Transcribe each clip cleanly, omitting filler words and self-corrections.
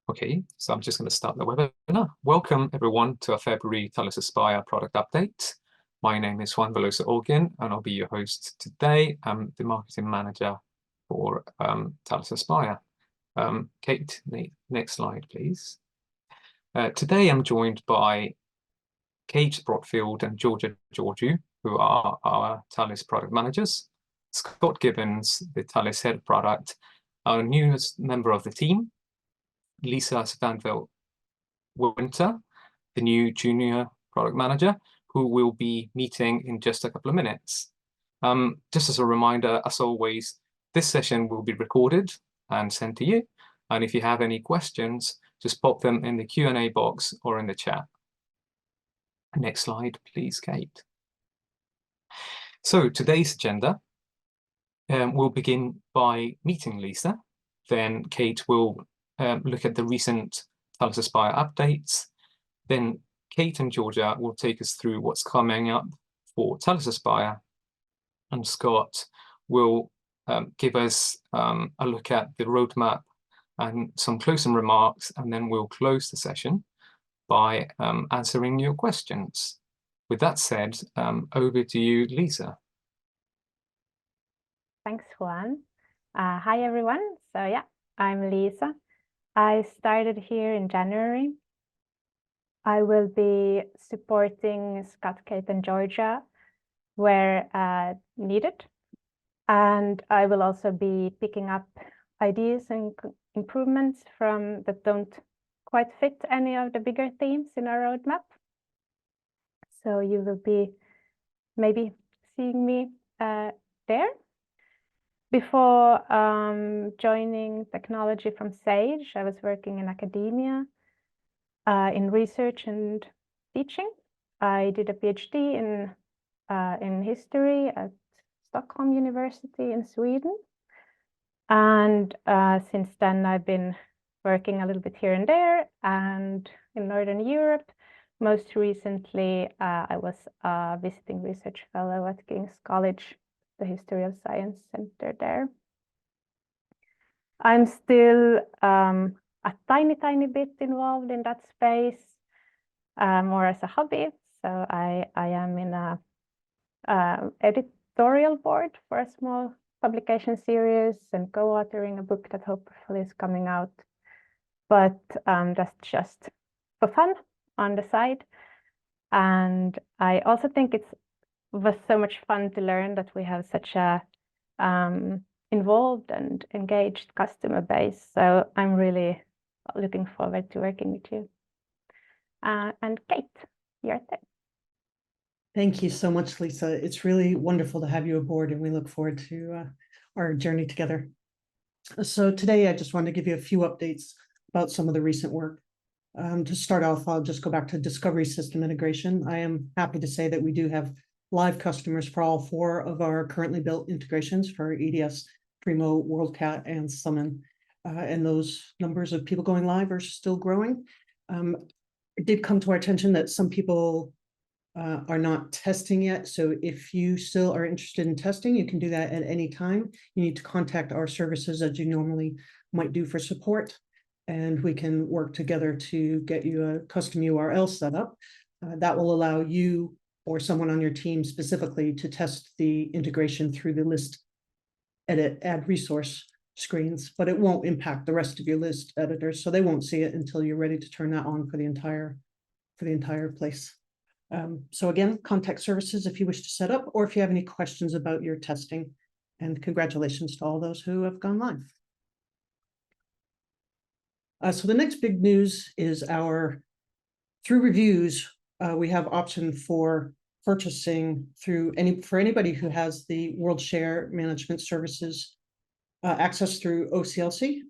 Okay, so I'm just going to start the webinar. Welcome everyone to our February Talis Aspire product update. My name is Juan Velosa Olgin, and I'll be your host today. I'm the marketing manager for Talis Aspire. Kate, next slide, please. Today I'm joined by Kate Brotfield and Georgia Georgiou, who are our Talis product managers. Scott Gibbons, the Talis head of product, our newest member of the team. Lisa Stanville Winter, the new junior product manager, who will be meeting in just a couple of minutes. Just as a reminder, as always, this session will be recorded and sent to you. And if you have any questions, just pop them in the Q&A box or in the chat. Next slide, please, Kate. So today's agenda, we'll begin by meeting Lisa. Then Kate will look at the recent Talis Aspire updates. Then Kate and Georgia will take us through what's coming up for Talis Aspire. And Scott will give us a look at the roadmap and some closing remarks, and then we'll close the session by answering your questions. With that said, over to you, Lisa. Thanks, Juan. Hi, everyone. So yeah, I'm Lisa. I started here in January. I will be supporting Scott, Kate, and Georgia where needed. And I will also be picking up ideas and improvements that don't quite fit any of the bigger themes in our roadmap. So you will be maybe seeing me there. Before joining technology from Sage, I was working in academia in research and teaching. I did a PhD in history at Stockholm University in Sweden. And since then, I've been working a little bit here and there and in Northern Europe. Most recently, I was a visiting research fellow at King's College, the History of Science Center there. I'm still a tiny bit involved in that space, more as a hobby. So I am in a editorial board for a small publication series and co-authoring a book that hopefully is coming out. But that's just for fun on the side. And I also think it was so much fun to learn that we have such a involved and engaged customer base. So I'm really looking forward to working with you. And Kate, you're there. Thank you so much, Lisa. It's really wonderful to have you aboard, and we look forward to our journey together. So today, I just wanted to give you a few updates about some of the recent work. To start off, I'll just go back to discovery system integration. I am happy to say that we do have live customers for all 4 of our currently built integrations for EDS, Primo, WorldCat, and Summon. And those numbers of people going live are still growing. It did come to our attention that some people are not testing yet. So if you still are interested in testing, you can do that at any time. You need to contact our services as you normally might do for support, and we can work together to get you a custom URL set up. That will allow you or someone on your team specifically to test the integration through the list edit add resource screens, but it won't impact the rest of your list editors. So they won't see it until you're ready to turn that on for the entire place. So again, contact services if you wish to set up, or if you have any questions about your testing. And congratulations to all those who have gone live. So the next big news is through reviews, we have option for purchasing for anybody who has the World Share Management Services access through OCLC.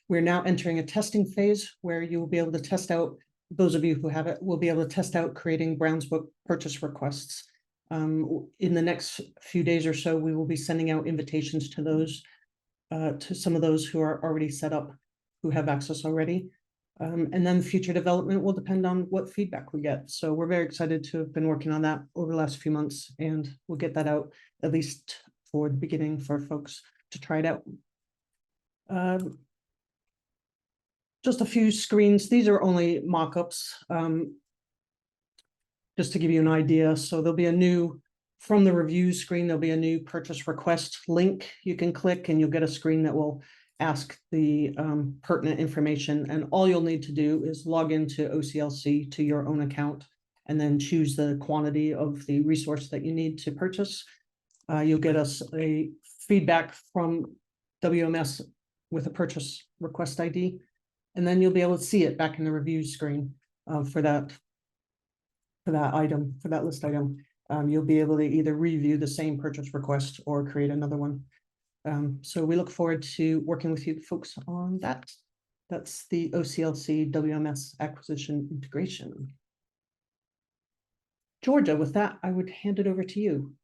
We're now entering a testing phase where you will be able to test out, those of you who have it will be able to test out creating Brown's Book purchase requests. In the next few days or so, we will be sending out invitations to those, to some of those who are already set up, who have access already. And then future development will depend on what feedback we get. So we're very excited to have been working on that over the last few months, and we'll get that out at least for the beginning for folks to try it out. just a few screens. These are only mock-ups, just to give you an idea. So there'll be a new, from the review screen, there'll be a new purchase request link you can click, and you'll get a screen that will ask the pertinent information. And all you'll need to do is log into OCLC to your own account and then choose the quantity of the resource that you need to purchase. You'll get us a feedback from WMS with a purchase request ID, and then you'll be able to see it back in the review screen for that item, for that list item. You'll be able to either review the same purchase request or create another one. So we look forward to working with you folks on that. That's the OCLC WMS acquisition integration. Georgia, with that, I would hand it over to you.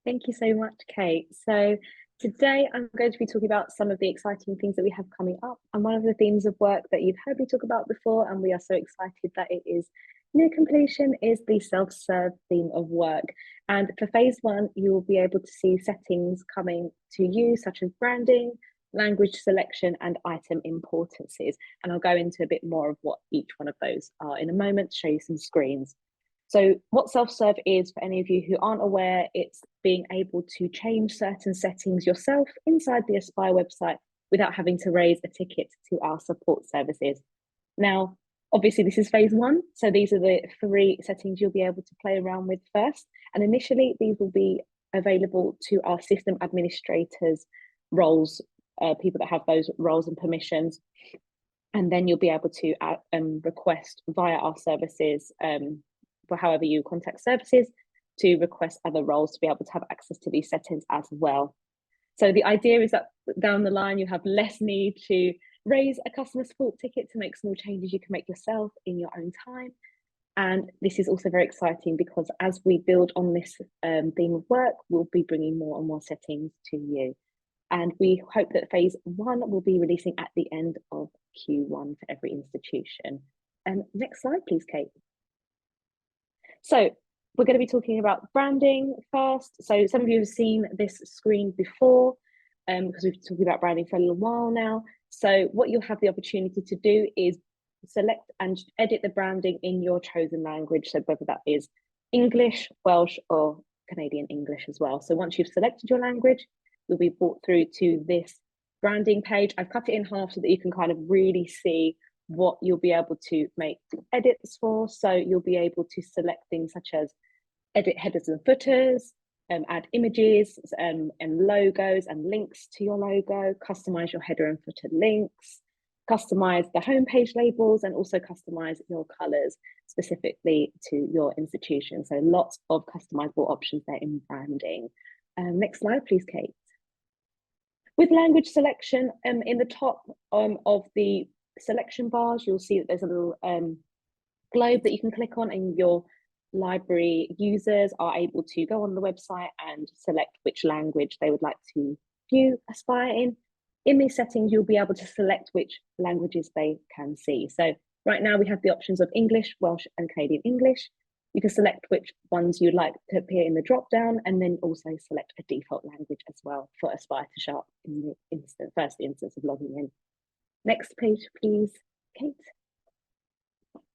Thank you so much, Kate. So today I'm going to be talking about some of the exciting things that we have coming up. And one of the themes of work that you've heard me talk about before, and we are so excited that it is near completion, is the self-serve theme of work. And for phase 1, you will be able to see settings coming to you, such as branding, language selection, and item importances. And I'll go into a bit more of what each one of those are in a moment to show you some screens. So what self-serve is, for any of you who aren't aware, it's being able to change certain settings yourself inside the Aspire website without having to raise a ticket to our support services. Now, obviously this is phase 1, so these are the 3 settings you'll be able to play around with first. And initially these will be available to our system administrators roles, people that have those roles and permissions. And then you'll be able to request via our services, for however you contact services, to request other roles to be able to have access to these settings as well. So the idea is that down the line, you have less need to raise a customer support ticket to make small changes you can make yourself in your own time. And this is also very exciting because as we build on this theme of work, we'll be bringing more and more settings to you. And we hope that phase 1 will be releasing at the end of Q1 for every institution. Next slide, please, Kate. So we're going to be talking about branding first. So some of you have seen this screen before because we've been talking about branding for a little while now. So what you'll have the opportunity to do is select and edit the branding in your chosen language. So whether that is English, Welsh, or Canadian English as well. So once you've selected your language, you'll be brought through to this branding page. I've cut it in half so that you can kind of really see what you'll be able to make edits for. So you'll be able to select things such as edit headers and footers, add images and logos and links to your logo, customize your header and footer links, customize the homepage labels, and also customize your colors specifically to your institution. So lots of customizable options there in branding. Next slide, please, Kate. With language selection, in the top of the selection bars, you'll see that there's a little globe that you can click on, and your library users are able to go on the website and select which language they would like to view Aspire in. In these settings, you'll be able to select which languages they can see. So right now we have the options of English, Welsh, and Canadian English. You can select which ones you'd like to appear in the drop-down, and then also select a default language as well for Aspire to show up in the first instance of logging in. Next page, please, Kate.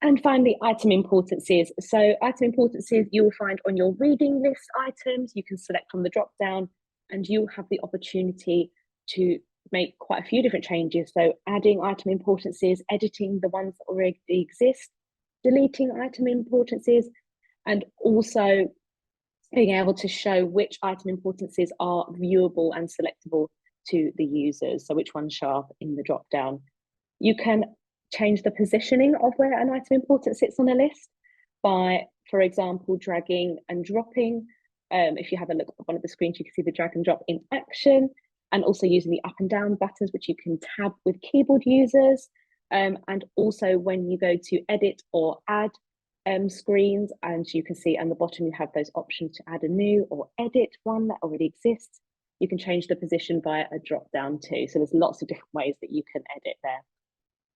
And finally, item importances. So item importances you will find on your reading list items. You can select from the drop-down, and you'll have the opportunity to make quite a few different changes. So adding item importances, editing the ones that already exist, deleting item importances, and also being able to show which item importances are viewable and selectable to the users. So which ones show up in the drop-down. You can change the positioning of where an item importance sits on a list by, for example, dragging and dropping. If you have a look at one of the screens, you can see the drag and drop in action, and also using the up and down buttons, which you can tab with keyboard users. And also when you go to edit or add screens, and you can see on the bottom, you have those options to add a new or edit one that already exists. You can change the position via a drop down too. So there's lots of different ways that you can edit there.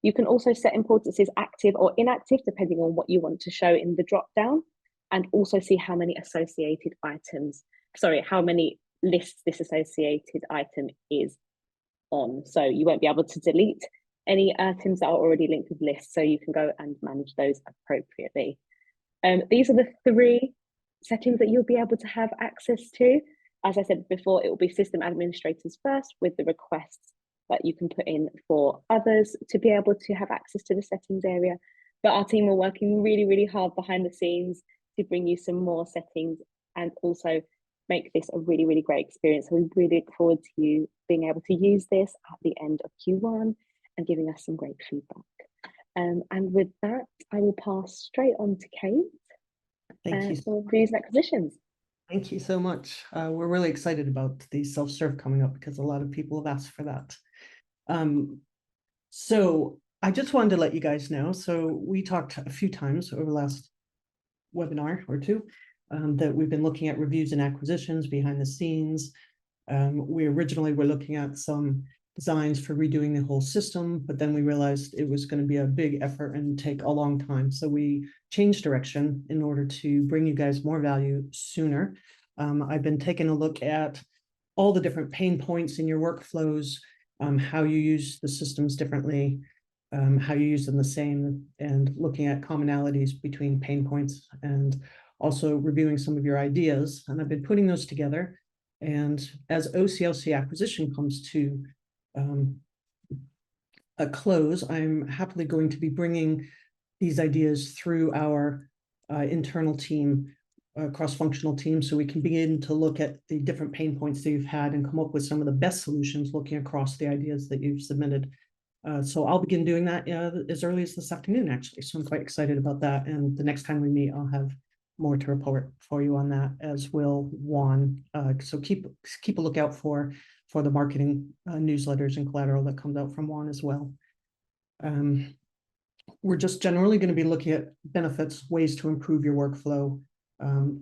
You can also set importances active or inactive, depending on what you want to show in the drop down, and also see how many associated items, how many lists this associated item is on. So you won't be able to delete any items that are already linked with lists, so you can go and manage those appropriately. These are the 3 settings that you'll be able to have access to. As I said before, it will be system administrators first, with the requests that you can put in for others to be able to have access to the settings area. But our team are working really, really hard behind the scenes to bring you some more settings and also make this a really, really great experience. So we really look forward to you being able to use this at the end of Q1 and giving us some great feedback. And with that, I will pass straight on to Kate. Thank you. For reviews and acquisitions. Thank you so much. We're really excited about the self-serve coming up because a lot of people have asked for that. So I just wanted to let you guys know. So we talked a few times over the last webinar or 2 that we've been looking at reviews and acquisitions behind the scenes. We originally were looking at some designs for redoing the whole system, but then we realized it was going to be a big effort and take a long time. So we changed direction in order to bring you guys more value sooner. I've been taking a look at all the different pain points in your workflows, how you use the systems differently, how you use them the same, and looking at commonalities between pain points, and also reviewing some of your ideas. And I've been putting those together. And as OCLC acquisition comes to a close, I'm happily going to be bringing these ideas through our internal team, cross-functional team, so we can begin to look at the different pain points that you've had and come up with some of the best solutions looking across the ideas that you've submitted. So I'll begin doing that as early as this afternoon, actually. So I'm quite excited about that. And the next time we meet, I'll have more to report for you on that, as will Juan. So keep a lookout for the marketing newsletters and collateral that comes out from Juan as well. We're just generally going to be looking at benefits, ways to improve your workflow,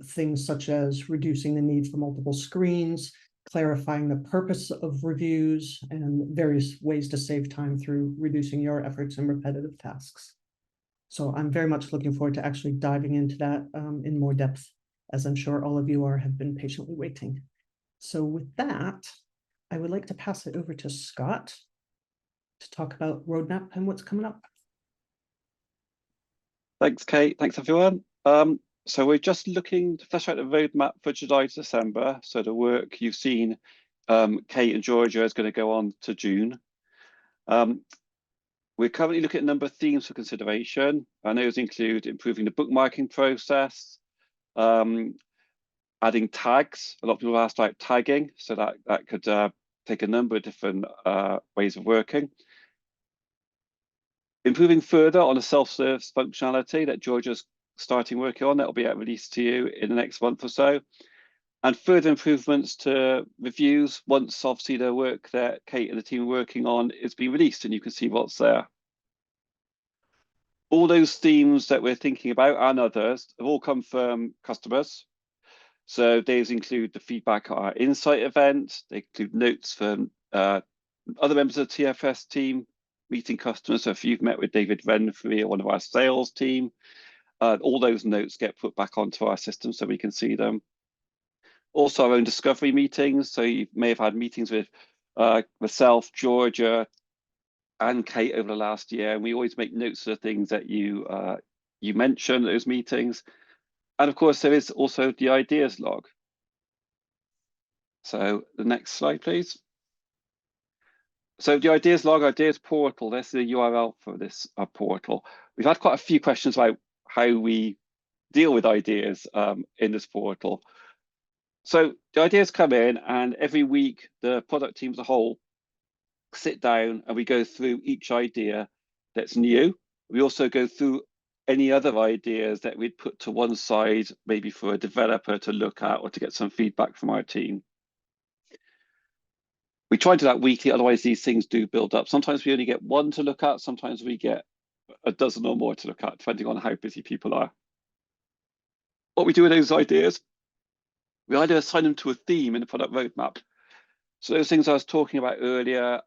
things such as reducing the need for multiple screens, clarifying the purpose of reviews, and various ways to save time through reducing your efforts and repetitive tasks. So I'm very much looking forward to actually diving into that in more depth, as I'm sure all of you have been patiently waiting. So with that, I would like to pass it over to Scott to talk about roadmap and what's coming up. Thanks, Kate. Thanks, everyone. So we're just looking to flesh out the roadmap for July to December. So the work you've seen, Kate and Georgia, is going to go on to June. We're currently looking at a number of themes for consideration, and those include improving the bookmarking process, adding tags. A lot of people asked about tagging, so that could take a number of different ways of working. Improving further on the self-serve functionality that Georgia's starting working on, that will be released to you in the next month or so. And further improvements to reviews once obviously the work that Kate and the team are working on is being released and you can see what's there. All those themes that we're thinking about and others have all come from customers. So these include the feedback at our Insight event, they include notes from other members of the TFS team, meeting customers. So if you've met with David Renfrey or one of our sales team, all those notes get put back onto our system so we can see them. Also our own discovery meetings. So you may have had meetings with myself, Georgia, and Kate over the last year. And we always make notes of the things that you mention at those meetings. And of course, there is also the ideas log. So the next slide, please. So the ideas log, ideas portal, that's the URL for this portal. We've had quite a few questions about how we deal with ideas in this portal. So the ideas come in, and every week the product team as a whole sit down and we go through each idea that's new. We also go through any other ideas that we'd put to one side, maybe for a developer to look at or to get some feedback from our team. We try to do that weekly, otherwise these things do build up. Sometimes we only get one to look at, sometimes we get a dozen or more to look at, depending on how busy people are. What we do with those ideas, we either assign them to a theme in the product roadmap. So those things I was talking about earlier,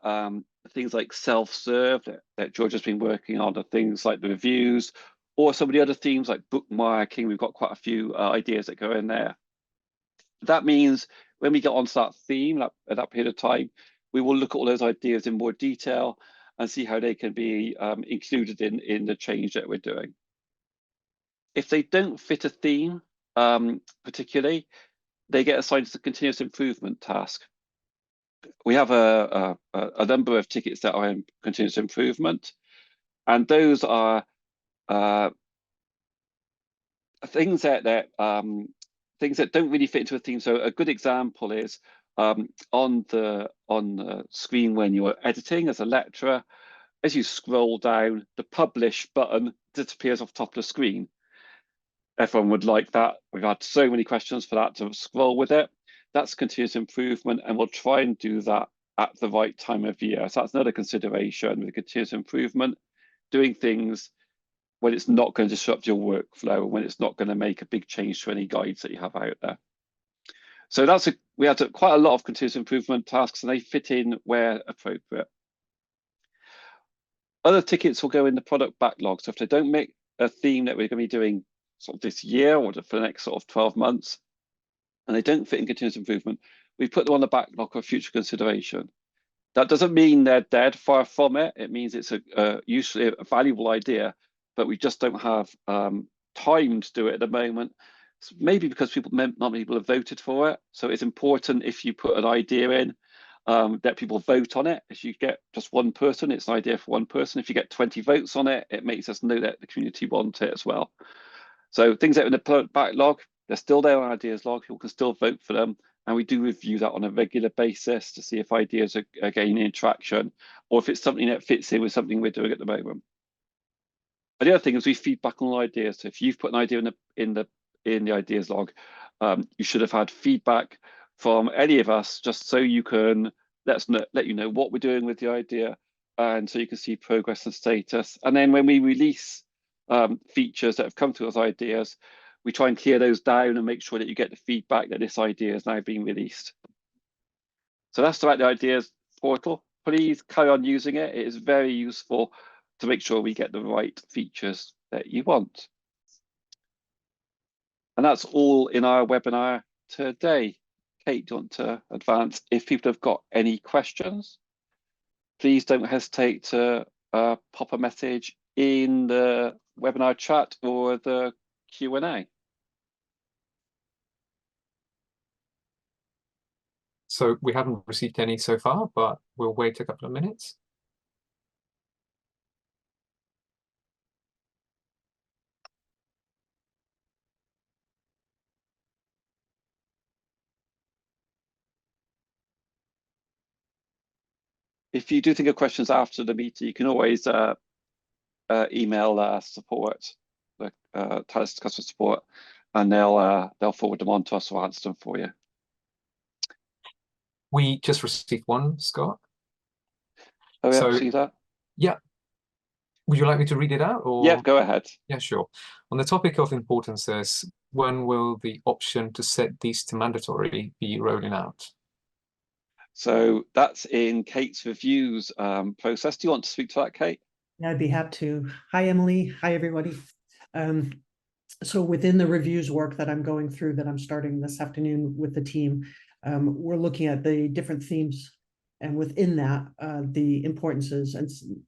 things like self-serve that Georgia's been working on, are things like the reviews, or some of the other themes like bookmarking. We've got quite a few ideas that go in there. That means when we get onto that theme at that period of time, we will look at all those ideas in more detail, and see how they can be included in the change that we're doing. If they don't fit a theme particularly, they get assigned to the continuous improvement task. We have a number of tickets that are in continuous improvement, and those are things that don't really fit into a theme. So a good example is on the screen when you're editing as a lecturer, as you scroll down, the publish button disappears off the top of the screen. Everyone would like that. We've had so many questions for that to scroll with it. That's continuous improvement, and we'll try and do that at the right time of year. So that's another consideration with continuous improvement, doing things when it's not going to disrupt your workflow, when it's not going to make a big change to any guides that you have out there. So we had quite a lot of continuous improvement tasks, and they fit in where appropriate. Other tickets will go in the product backlog. So if they don't make a theme that we're going to be doing sort of this year or for the next sort of 12 months, and they don't fit in continuous improvement, we put them on the backlog for future consideration. That doesn't mean they're dead, far from it. It means it's usually a valuable idea, but we just don't have time to do it at the moment. So maybe because not many people have voted for it. So it's important, if you put an idea in, that people vote on it. If you get just one person, it's an idea for one person. If you get 20 votes on it, it makes us know that the community want it as well. So things that are in the backlog, they're still there on ideas log. People can still vote for them. And we do review that on a regular basis to see if ideas are gaining traction, or if it's something that fits in with something we're doing at the moment. And the other thing is we feedback on ideas. So if you've put an idea in the ideas log, you should have had feedback from any of us, just so you can let you know what we're doing with the idea, and so you can see progress and status. And then when we release features that have come to us ideas, we try and clear those down and make sure that you get the feedback that this idea is now being released. So that's about the ideas portal. Please carry on using it. It is very useful to make sure we get the right features that you want. And that's all in our webinar today. Kate, do you want to advance? If people have got any questions, please don't hesitate to pop a message in the webinar chat or the Q&A. So we haven't received any so far, but we'll wait a couple of minutes. If you do think of questions after the meeting, you can always email support, the Talis customer support, and they'll forward them on to us or answer them for you. We just received one, Scott. Oh, yeah, So, see that? Yeah. Would you like me to read it out? Or? Yeah, go ahead. Yeah, sure. On the topic of importances, when will the option to set these to mandatory be rolling out? So that's in Kate's reviews process. Do you want to speak to that, Kate? Yeah, I'd be happy to. Hi, Emily. Hi, everybody. So within the reviews work that I'm going through, that I'm starting this afternoon with the team, we're looking at the different themes, and within that, the importances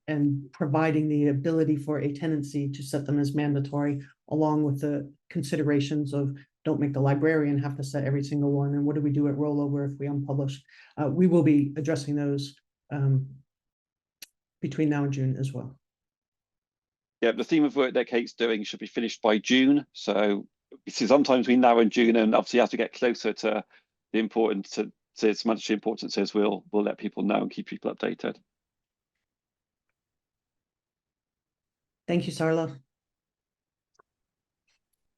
and providing the ability for a tenancy to set them as mandatory, along with the considerations of don't make the librarian have to set every single one, and what do we do at rollover if we unpublish? We will be addressing those between now and June as well. Yeah, the theme of work that Kate's doing should be finished by June. So sometimes between now and June, and obviously as we get closer to the importance, to its mandatory importances, we'll let people know and keep people updated. Thank you, Sarla.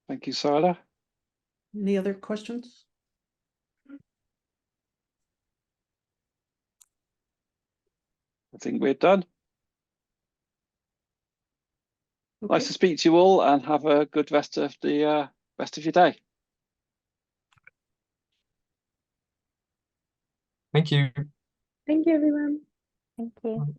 Thank you, Sarla. Any other questions? I think we're done. Okay. Nice to speak to you all, and have a good rest of your day. Thank you. Thank you, everyone. Thank you.